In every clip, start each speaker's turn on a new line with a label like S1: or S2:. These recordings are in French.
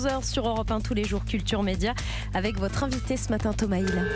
S1: 11h sur Europe 1 tous les jours Culture Média avec votre invité ce matin Thomas Hill.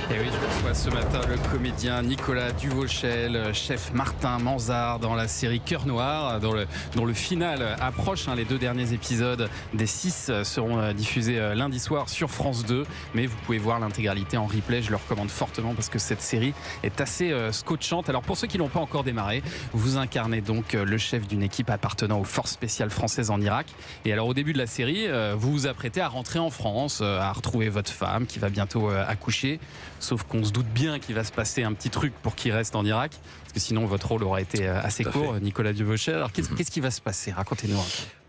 S2: Et oui, je reçois ce matin le comédien Nicolas Duvauchel, chef Martin Manzard dans la série Cœur Noir, dont le final approche. Les 2 derniers épisodes des 6 seront diffusés lundi soir sur France 2. Mais vous pouvez voir l'intégralité en replay, je le recommande fortement parce que cette série est assez scotchante. Alors pour ceux qui n'ont pas encore démarré, vous incarnez donc le chef d'une équipe appartenant aux forces spéciales françaises en Irak. Et alors au début de la série, vous vous apprêtez à rentrer en France, à retrouver votre femme qui va bientôt accoucher. Sauf qu'on se doute bien qu'il va se passer un petit truc pour qu'il reste en Irak, parce que sinon votre rôle aura été assez court, Nicolas Duvauchel. Alors qu'est-ce qui va se passer? Racontez-nous.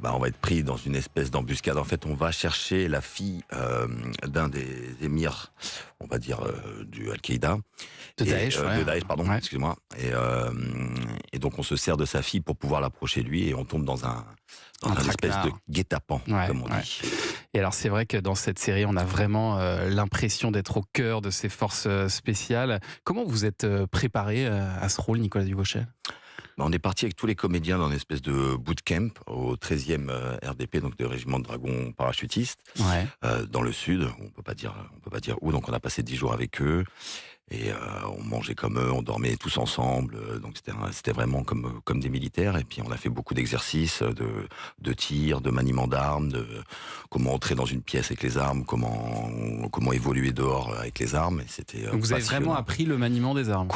S3: On va être pris dans une espèce d'embuscade. En fait, on va chercher la fille d'un des émirs, on va dire, du Al-Qaïda.
S2: De Daesh,
S3: de Daesh, pardon,
S2: ouais.
S3: excusez-moi. Et donc on se sert de sa fille pour pouvoir l'approcher lui, et on tombe dans un espèce de guet-apens, comme on dit.
S2: Et alors c'est vrai que dans cette série, on a vraiment l'impression d'être au cœur de ces forces spéciales. Comment vous êtes préparé à ce rôle, Nicolas Duvauchel?
S3: On est parti avec tous les comédiens dans une espèce de bootcamp au 13e RDP, donc de régiment de dragons parachutistes, dans le sud. On peut pas dire où. Donc on a passé 10 jours avec eux. Et on mangeait comme eux, on dormait tous ensemble, donc c'était vraiment comme des militaires. Et puis on a fait beaucoup d'exercices de tir, de maniement d'armes, de comment entrer dans une pièce avec les armes, comment évoluer dehors avec les armes. Et c'était
S2: donc vous avez vraiment appris le maniement des armes?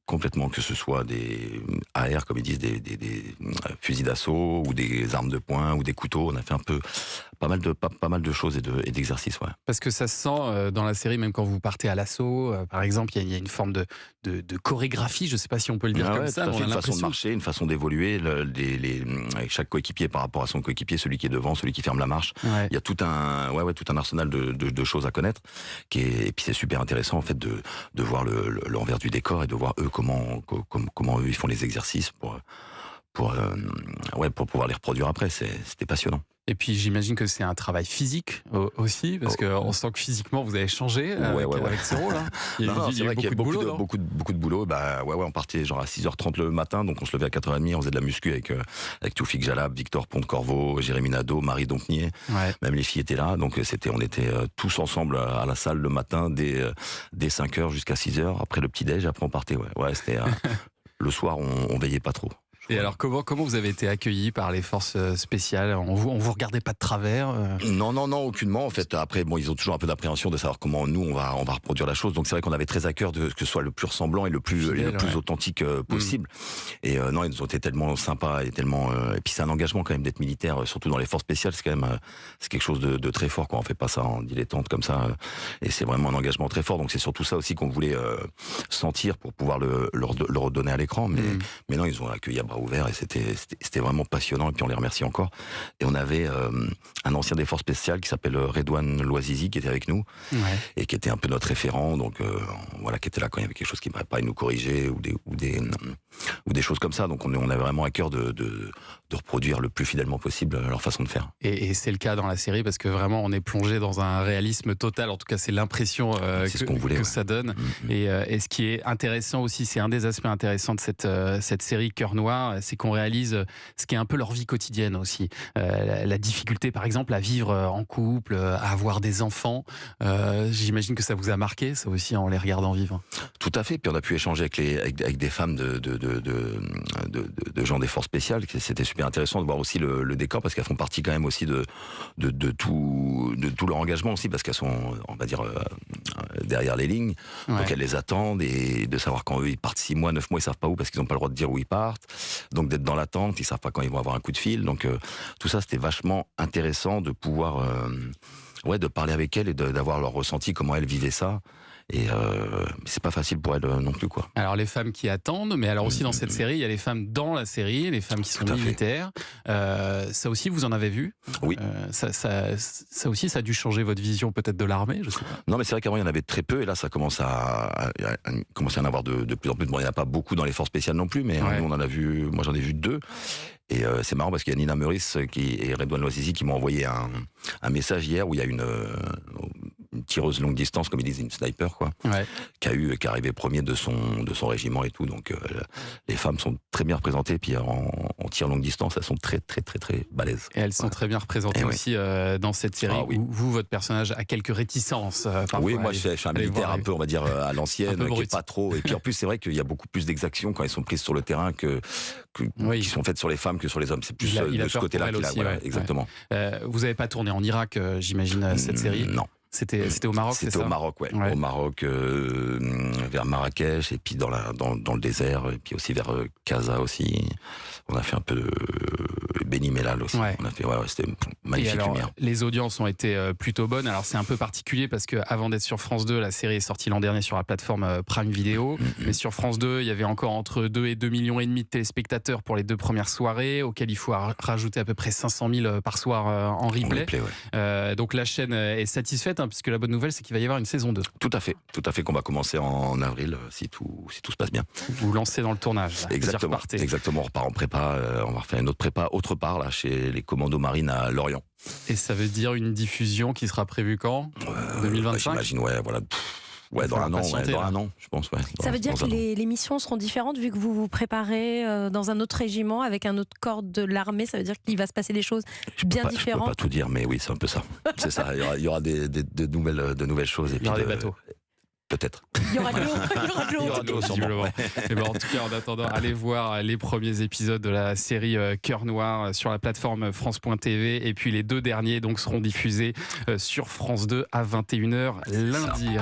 S3: Complètement, que ce soit des AR, comme ils disent, des fusils d'assaut, ou des armes de poing, ou des couteaux. On a fait pas mal de choses et d'exercices, ouais.
S2: Parce que ça se sent dans la série, même quand vous partez à l'assaut, par exemple, il y a une forme de chorégraphie, je ne sais pas si on peut le dire comme ça.
S3: Tout à fait, une façon de marcher, une façon d'évoluer, avec chaque coéquipier par rapport à son coéquipier, celui qui est devant, celui qui ferme la marche. Ouais. Il y a tout un arsenal de choses à connaître, et puis c'est super intéressant en fait de voir l'envers du décor et de voir eux comment eux ils font les exercices pour pouvoir les reproduire après. C'était passionnant.
S2: Et puis j'imagine que c'est un travail physique aussi, parce qu'on sent que physiquement vous avez changé avec ce rôle.
S3: C'est vrai qu'il y a beaucoup de boulot. On partait genre à 6h30 le matin, donc on se levait à 4h30, on faisait de la muscu avec Toufik Jalab, Victor Pont-de-Corveau, Jérémy Nadeau, Marie Dompnier. Même les filles étaient là, donc on était tous ensemble à la salle le matin dès 5h jusqu'à 6h, après le petit-déj, après on partait. C'était le soir, on veillait pas trop.
S2: Et alors comment vous avez été accueillis par les forces spéciales? On vous regardait pas de travers?
S3: Non, aucunement. En fait, après, ils ont toujours un peu d'appréhension de savoir comment nous on va reproduire la chose. Donc c'est vrai qu'on avait très à cœur que ce soit le plus ressemblant et le plus authentique possible. Et ils nous ont été tellement sympas et tellement. Et puis c'est un engagement quand même d'être militaire, surtout dans les forces spéciales. C'est quand même c'est quelque chose de très fort. On fait pas ça en dilettante comme ça. Et c'est vraiment un engagement très fort. Donc c'est surtout ça aussi qu'on voulait sentir pour pouvoir le redonner à l'écran. Mais non, ils ont accueilli à bras ouverts et c'était vraiment passionnant, et puis on les remercie encore. Et on avait un ancien des forces spéciales qui s'appelle Redouane Loazizi qui était avec nous et qui était un peu notre référent, donc qui était là quand il y avait quelque chose qui ne m'avait pas, il nous corriger ou des choses comme ça. Donc on avait vraiment à cœur de reproduire le plus fidèlement possible leur façon de faire.
S2: Et c'est le cas dans la série, parce que vraiment on est plongé dans un réalisme total, en tout cas c'est l'impression que ça donne. Et ce qui est intéressant aussi, c'est un des aspects intéressants de cette série Cœur Noir, c'est qu'on réalise ce qui est un peu leur vie quotidienne aussi. La difficulté par exemple à vivre en couple, à avoir des enfants. J'imagine que ça vous a marqué, ça aussi, en les regardant vivre.
S3: Tout à fait, puis on a pu échanger avec des femmes de gens des forces spéciales. C'était super intéressant de voir aussi le décor, parce qu'elles font partie quand même aussi de tout leur engagement aussi, parce qu'elles sont, on va dire, derrière les lignes. Donc elles les attendent, et de savoir quand eux ils partent 6 mois, 9 mois, ils savent pas où, parce qu'ils n'ont pas le droit de dire où ils partent. Donc d'être dans l'attente, ils savent pas quand ils vont avoir un coup de fil. Donc tout ça, c'était vachement intéressant de pouvoir de parler avec elles et d'avoir leur ressenti, comment elles vivaient ça. Et c'est pas facile pour elles non plus, quoi.
S2: Alors les femmes qui attendent, mais alors aussi dans cette série, il y a les femmes dans la série, les femmes qui sont militaires. Ça aussi, vous en avez vu?
S3: Oui.
S2: Ça aussi, ça a dû changer votre vision peut-être de l'armée, je sais pas.
S3: Non, mais c'est vrai qu'avant il y en avait très peu, et là ça commence à en avoir de plus en plus. Bon, il n'y en a pas beaucoup dans les forces spéciales non plus, mais nous moi j'en ai vu 2. Et c'est marrant parce qu'il y a Nina Meurice et Redouane Loazizi qui m'ont envoyé un message hier où il y a une tireuse longue distance, comme ils disent, une sniper, quoi,
S2: Ouais.
S3: qui est arrivé premier de son régiment et tout. Donc les femmes sont très bien représentées, puis en tir longue distance, elles sont très très très très balèzes.
S2: Et elles sont très bien représentées aussi dans cette série.
S3: Ah, oui.
S2: Où vous, votre personnage a quelques réticences. Parfois,
S3: Oui, moi je suis un militaire un peu, on va dire, à l'ancienne, qui est pas trop. Et puis en plus, c'est vrai qu'il y a beaucoup plus d'exactions quand elles sont prises sur le terrain qui sont faites sur les femmes que sur les hommes. C'est plus de ce côté-là qu'il a. Voilà, exactement.
S2: Vous n'avez pas tourné en Irak, j'imagine, cette série?
S3: Non.
S2: C'était au Maroc, c'est ça?
S3: C'était au Maroc, ouais. Au Maroc, vers Marrakech, et puis dans le désert, et puis aussi vers Casa aussi. On a fait un peu de Beni Mellal aussi. Ouais. On a fait, c'était magnifique.
S2: Et alors,
S3: lumière.
S2: Les audiences ont été plutôt bonnes. Alors c'est un peu particulier parce que avant d'être sur France 2, la série est sortie l'an dernier sur la plateforme Prime Video. Mais sur France 2, il y avait encore entre 2 et 2,5 millions de téléspectateurs pour les 2 premières soirées, auxquelles il faut rajouter à peu près 500 000 par soir en replay. Donc la chaîne est satisfaite, puisque la bonne nouvelle, c'est qu'il va y avoir une saison 2.
S3: Tout à fait, qu'on va commencer en avril, si tout se passe bien.
S2: Vous lancez dans le tournage. Là,
S3: exactement, on repart en prépa, on va refaire une autre prépa autre part, là, chez les commandos marines à Lorient.
S2: Et ça veut dire une diffusion qui sera prévue quand? 2025?
S3: J'imagine, voilà. Dans un an, je pense.
S1: Ça veut dire que les missions seront différentes vu que vous vous préparez dans un autre régiment avec un autre corps de l'armée. Ça veut dire qu'il va se passer des choses bien différentes.
S3: Je peux pas tout dire, mais oui, c'est un peu ça. C'est ça. Il y aura de nouvelles choses.
S2: Il y aura des bateaux.
S3: Peut-être.
S1: Il y aura de l'eau.
S2: Sûrement. Et en tout cas, en attendant, allez voir les premiers épisodes de la série Cœur Noir sur la plateforme France.tv. Et puis les 2 derniers seront diffusés sur France 2 à 21h lundi.